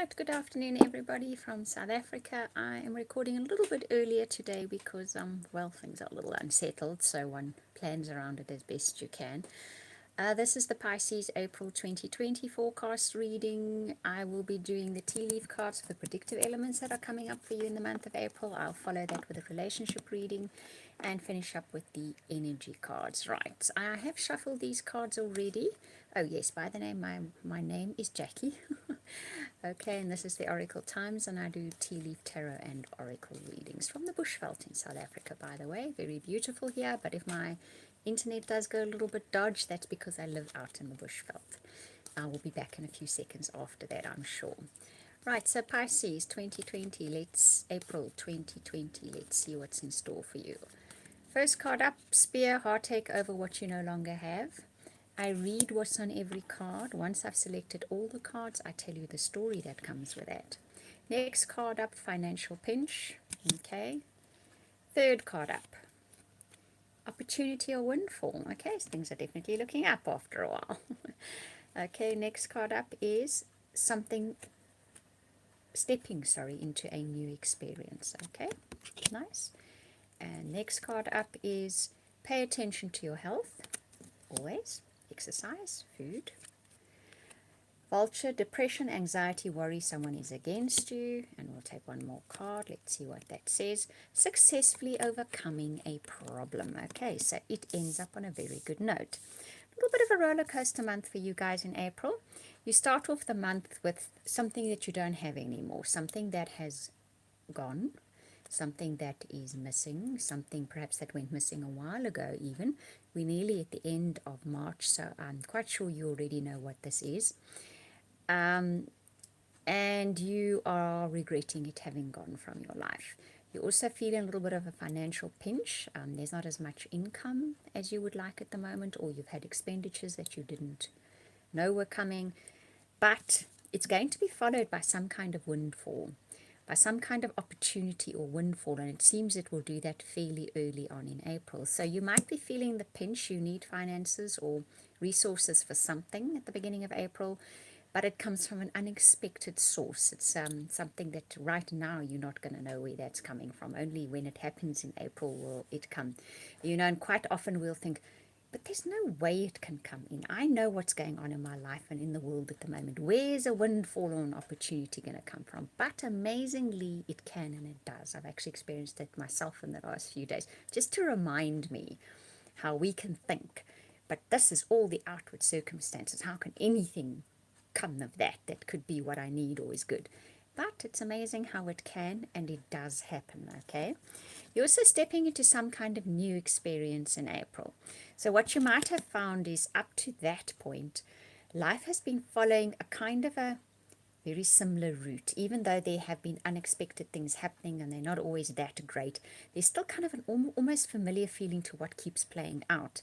Right, good afternoon everybody from South Africa. I am recording a little bit earlier today because well, things are a little unsettled, so one plans around it as best you can. This is the Pisces April 2020 forecast reading. I will be doing the tea leaf cards for the predictive elements that are coming up for you in the month of April. I'll follow that with a relationship reading and finish up with the energy cards. Right, I have shuffled these cards already. Oh yes, by the name, my name is Jackie. Okay, and this is the Oracle Times, and I do tea leaf tarot and oracle readings from the Bushveld in South Africa, by the way. Very beautiful here, but if my internet does go a little bit dodge, that's because I live out in the Bushveld. I will be back in a few seconds after that, I'm sure. Right, so Pisces 2020, April 2020, let's see what's in store for you. First card up, Spear, heartache over what you no longer have. I read what's on every card. Once I've selected all the cards, I tell you the story that comes with that. Next card up, financial pinch. Okay. Third card up, opportunity or windfall. Okay, so things are definitely looking up after a while. Okay, next card up is something into a new experience. Okay, nice. And next card up is pay attention to your health. Always. Exercise, food. Vulture, depression, anxiety, worry, someone is against you. And we'll take one more card. Let's see what that says. Successfully overcoming a problem. Okay, so it ends up on a very good note. A little bit of a roller coaster month for you guys in April. You start off the month with something that you don't have anymore, something that has gone, something that is missing, something perhaps that went missing a while ago even. We're nearly at the end of March, so I'm quite sure you already know what this is. And you are regretting it having gone from your life. You're also feeling a little bit of a financial pinch. There's not as much income as you would like at the moment, or you've had expenditures that you didn't know were coming. But it's going to be followed by some kind of windfall, by some kind of opportunity or windfall, and it seems it will do that fairly early on in April. So you might be feeling the pinch, you need finances or resources for something at the beginning of April, but it comes from an unexpected source. It's something that right now you're not going to know where that's coming from. Only when it happens in April will it come. You know, and quite often we'll think, but there's no way it can come in. I know what's going on in my life and in the world at the moment. Where's a windfall or an opportunity going to come from? But amazingly, it can, and it does. I've actually experienced it myself in the last few days, just to remind me how we can think. But this is all the outward circumstances. How can anything come of that? That could be what I need or is good. But it's amazing how it can, and it does happen, okay? You're also stepping into some kind of new experience in April. So what you might have found is up to that point, life has been following a kind of a very similar route. Even though there have been unexpected things happening and they're not always that great, there's still kind of an almost familiar feeling to what keeps playing out.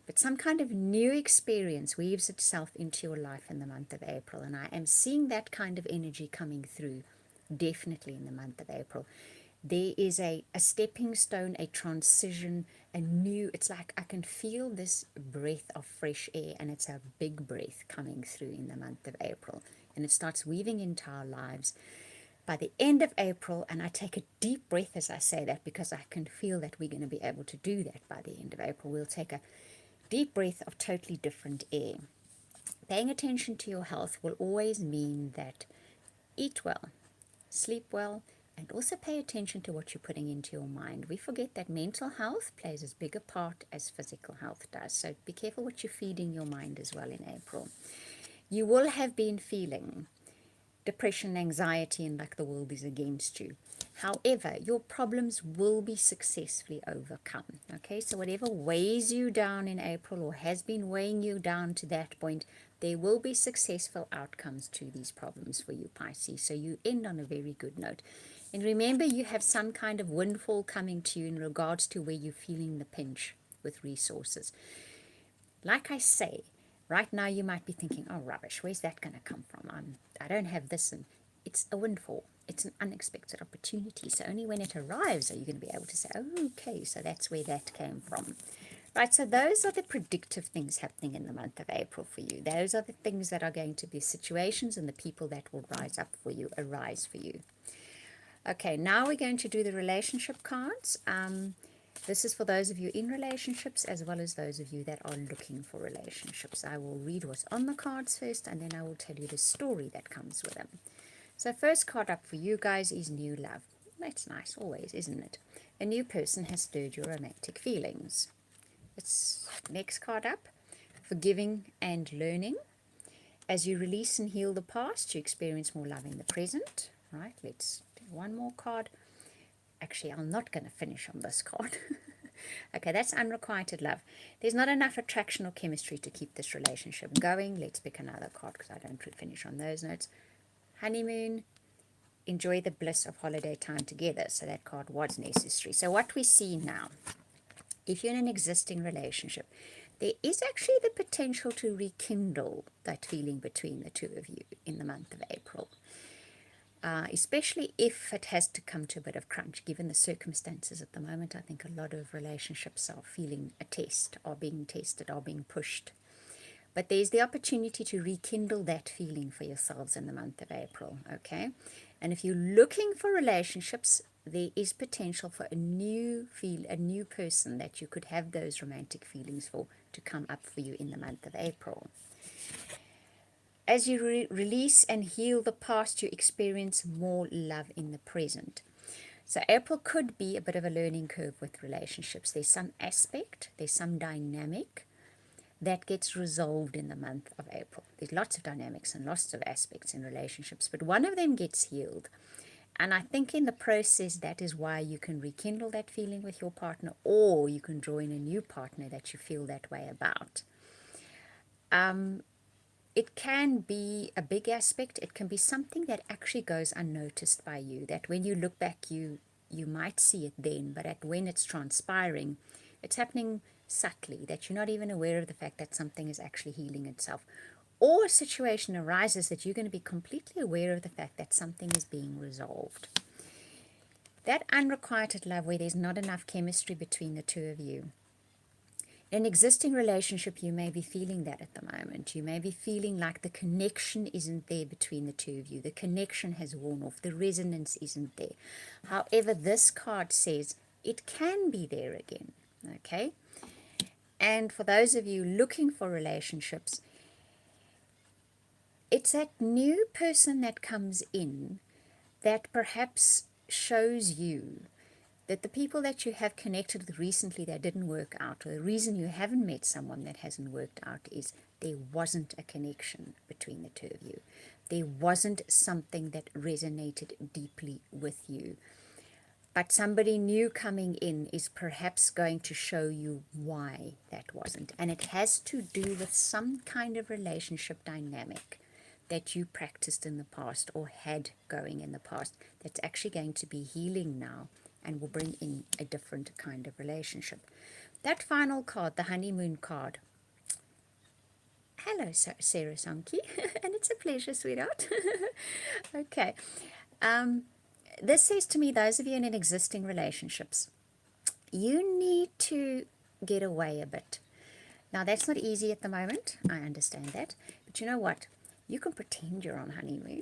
But some kind of new experience weaves itself into your life in the month of April. And I am seeing that kind of energy coming through definitely in the month of April. There is a stepping stone, a transition, a new, it's like I can feel this breath of fresh air, and it's a big breath coming through in the month of April. And it starts weaving into our lives by the end of April, and I take a deep breath as I say that because I can feel that we're going to be able to do that by the end of April. We'll take a deep breath of totally different air. Paying attention to your health will always mean that eat well, sleep well, and also pay attention to what you're putting into your mind. We forget that mental health plays as big a part as physical health does. So be careful what you're feeding your mind as well in April. You will have been feeling depression, anxiety, and like the world is against you. However, your problems will be successfully overcome. Okay, so whatever weighs you down in April or has been weighing you down to that point, there will be successful outcomes to these problems for you, Pisces. So you end on a very good note. And remember, you have some kind of windfall coming to you in regards to where you're feeling the pinch with resources. Like I say, right now you might be thinking, oh rubbish, where's that going to come from? I don't have this. And it's a windfall. It's an unexpected opportunity. So only when it arrives are you going to be able to say, oh, okay, so that's where that came from. Right, so those are the predictive things happening in the month of April for you. Those are the things that are going to be situations and the people that will arise for you. Okay, now we're going to do the relationship cards. This is for those of you in relationships as well as those of you that are looking for relationships. I will read what's on the cards first, and then I will tell you the story that comes with them. So first card up for you guys is new love. That's nice always, isn't it? A new person has stirred your romantic feelings. It's next card up, forgiving and learning. As you release and heal the past, you experience more love in the present. Right, let's do one more card. Actually, I'm not going to finish on this card. Okay, that's unrequited love. There's not enough attraction or chemistry to keep this relationship going. Let's pick another card because I don't finish on those notes. Honeymoon, enjoy the bliss of holiday time together. So that card was necessary. So what we see now, if you're in an existing relationship, there is actually the potential to rekindle that feeling between the two of you in the month of April. Especially if it has to come to a bit of crunch, given the circumstances at the moment. I think a lot of relationships are feeling a test, are being tested, are being pushed. But there's the opportunity to rekindle that feeling for yourselves in the month of April, okay? And if you're looking for relationships, there is potential for a new person that you could have those romantic feelings for to come up for you in the month of April. As you release and heal the past, you experience more love in the present. So April could be a bit of a learning curve with relationships. There's some aspect, there's some dynamic that gets resolved in the month of April. There's lots of dynamics and lots of aspects in relationships, but one of them gets healed. And I think in the process, that is why you can rekindle that feeling with your partner, or you can draw in a new partner that you feel that way about. It can be a big aspect. It can be something that actually goes unnoticed by you, that when you look back, you might see it then, but when it's transpiring, it's happening subtly, that you're not even aware of the fact that something is actually healing itself. Or a situation arises that you're going to be completely aware of the fact that something is being resolved. That unrequited love, where there's not enough chemistry between the two of you. In an existing relationship, you may be feeling that at the moment. You may be feeling like the connection isn't there between the two of you. The connection has worn off. The resonance isn't there. However, this card says it can be there again, okay? And for those of you looking for relationships, it's that new person that comes in that perhaps shows you that the people that you have connected with recently that didn't work out, or the reason you haven't met someone that hasn't worked out, is there wasn't a connection between the two of you. There wasn't something that resonated deeply with you. But somebody new coming in is perhaps going to show you why that wasn't. And it has to do with some kind of relationship dynamic that you practiced in the past or had going in the past that's actually going to be healing now and will bring in a different kind of relationship. That final card, the honeymoon card. Hello, Sarah Sankey, and it's a pleasure, sweetheart. Okay. This says to me, those of you in existing relationships, you need to get away a bit. Now, that's not easy at the moment. I understand that. But you know what? You can pretend you're on honeymoon.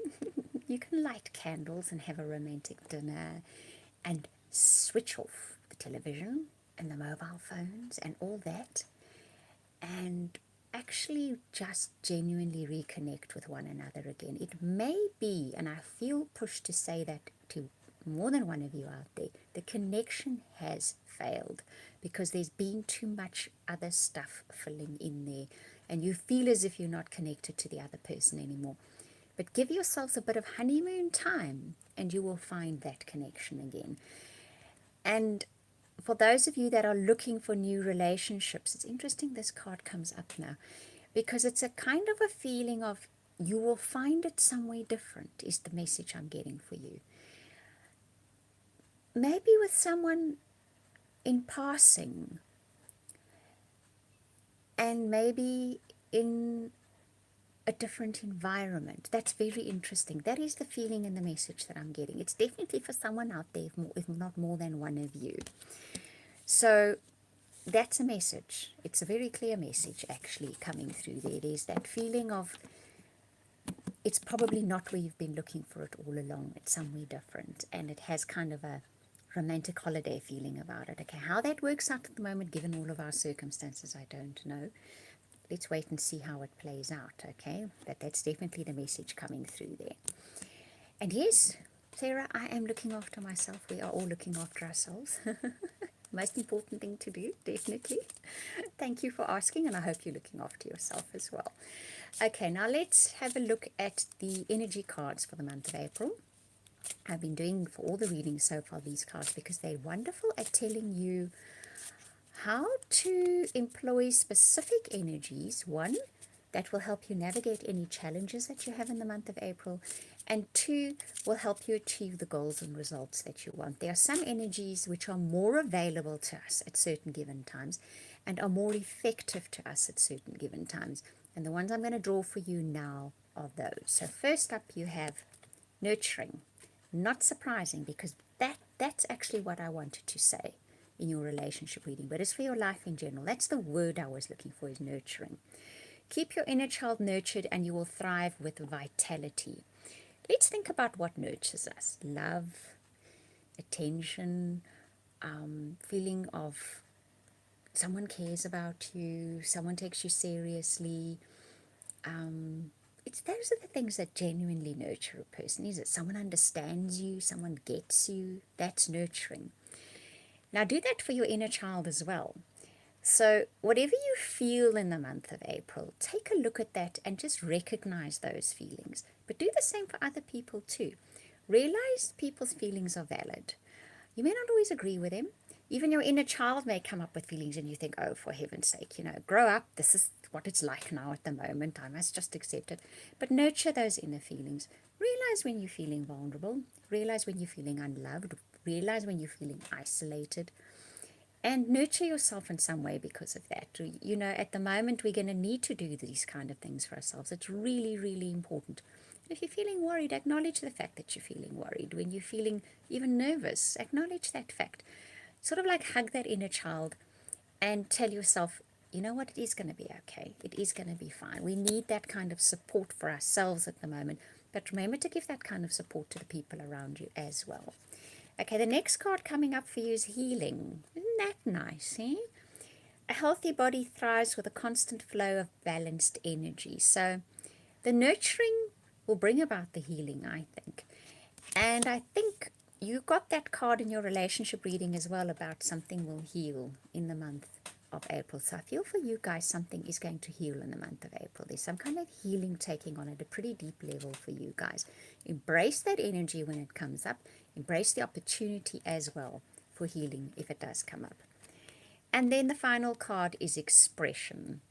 You can light candles and have a romantic dinner and switch off the television and the mobile phones and all that, and actually just genuinely reconnect with one another again. It may be, and I feel pushed to say that to more than one of you out there, the connection has failed because there's been too much other stuff filling in there, and you feel as if you're not connected to the other person anymore. But give yourselves a bit of honeymoon time and you will find that connection again. And for those of you that are looking for new relationships, it's interesting this card comes up now because it's a kind of a feeling of you will find it somewhere different is the message I'm getting for you. Maybe with someone in passing, and maybe in a different environment. That's very interesting. That is the feeling and the message that I'm getting. It's definitely for someone out there, if not more than one of you. So that's a message. It's a very clear message actually coming through there. There's that feeling of it's probably not where you've been looking for it all along. It's somewhere different, and it has kind of a romantic holiday feeling about it. Okay, how that works out at the moment, given all of our circumstances, I don't know. Let's wait and see how it plays out, okay? But that's definitely the message coming through there. And yes, Sarah, I am looking after myself. We are all looking after ourselves. Most important thing to do, definitely. Thank you for asking, and I hope you're looking after yourself as well. Okay, now let's have a look at the energy cards for the month of April. I've been doing for all the readings so far these cards because they're wonderful at telling you how to employ specific energies, one, that will help you navigate any challenges that you have in the month of April, and two, will help you achieve the goals and results that you want. There are some energies which are more available to us at certain given times and are more effective to us at certain given times. And the ones I'm going to draw for you now are those. So first up you have nurturing. Not surprising, because that's actually what I wanted to say in your relationship reading, but it's for your life in general. That's the word I was looking for, is nurturing. Keep your inner child nurtured and you will thrive with vitality. Let's think about what nurtures us. Love, attention, feeling of someone cares about you, someone takes you seriously. Those are the things that genuinely nurture a person. Is it someone understands you, someone gets you? That's nurturing. Now do that for your inner child as well. So whatever you feel in the month of April, take a look at that and just recognize those feelings. But do the same for other people too. Realize people's feelings are valid. You may not always agree with them. Even your inner child may come up with feelings and you think, oh, for heaven's sake, grow up. This is what it's like now at the moment. I must just accept it. But nurture those inner feelings. Realize when you're feeling vulnerable. Realize when you're feeling unloved. Realize when you're feeling isolated. And nurture yourself in some way because of that. At the moment, we're going to need to do these kind of things for ourselves. It's really, really important. If you're feeling worried, acknowledge the fact that you're feeling worried. When you're feeling even nervous, acknowledge that fact. Sort of like hug that inner child and tell yourself, you know what, it is going to be okay. It is going to be fine. We need that kind of support for ourselves at the moment. But remember to give that kind of support to the people around you as well. Okay, the next card coming up for you is healing. Isn't that nice, eh? A healthy body thrives with a constant flow of balanced energy. So the nurturing will bring about the healing, I think. And I think you got that card in your relationship reading as well about something will heal in the month of April. So I feel for you guys something is going to heal in the month of April. There's some kind of healing taking on at a pretty deep level for you guys. Embrace that energy when it comes up. Embrace the opportunity as well for healing if it does come up. And then the final card is expression.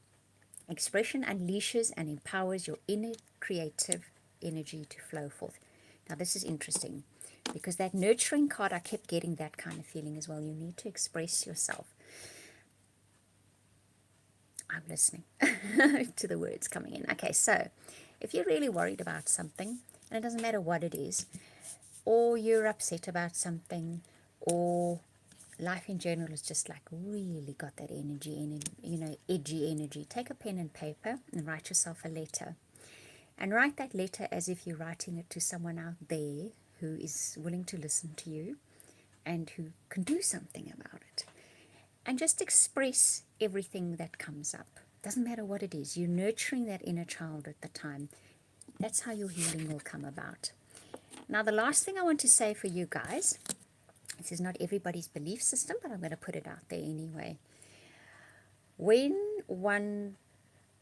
Expression unleashes and empowers your inner creative energy to flow forth. Now this is interesting because that nurturing card, I kept getting that kind of feeling as well. You need to express yourself. I'm listening to the words coming in. Okay, so if you're really worried about something, and it doesn't matter what it is, or you're upset about something, or life in general is just like really got that energy, edgy energy, take a pen and paper and write yourself a letter. And write that letter as if you're writing it to someone out there who is willing to listen to you and who can do something about it. And just express everything that comes up. Doesn't matter what it is. You're nurturing that inner child at the time. That's how your healing will come about. Now, the last thing I want to say for you guys, this is not everybody's belief system, but I'm going to put it out there anyway. When one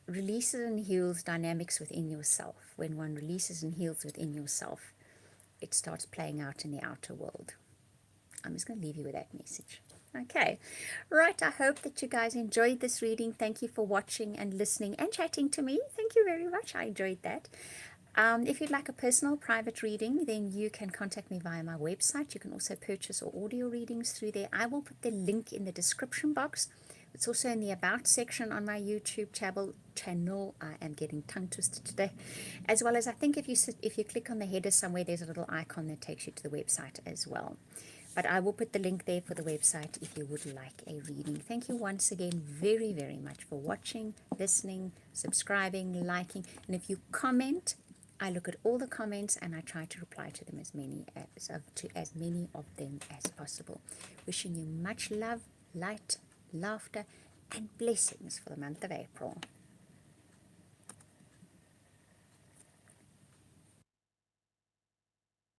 releases and heals dynamics within yourself, when one releases and heals within yourself, it starts playing out in the outer world. I'm just going to leave you with that message. Okay, right, I hope that you guys enjoyed this reading. Thank you for watching and listening and chatting to me. Thank you very much. I enjoyed that. If you'd like a personal private reading, then you can contact me via my website. You can also purchase audio readings through there. I will put the link in the description box. It's also in the About section on my YouTube channel. I am getting tongue twisted today. As well as, I think if you click on the header somewhere, there's a little icon that takes you to the website as well. But I will put the link there for the website if you would like a reading. Thank you once again very, very much for watching, listening, subscribing, liking. And if you comment, I look at all the comments and I try to reply to them as many of them as possible. Wishing you much love, light, laughter, and blessings for the month of April.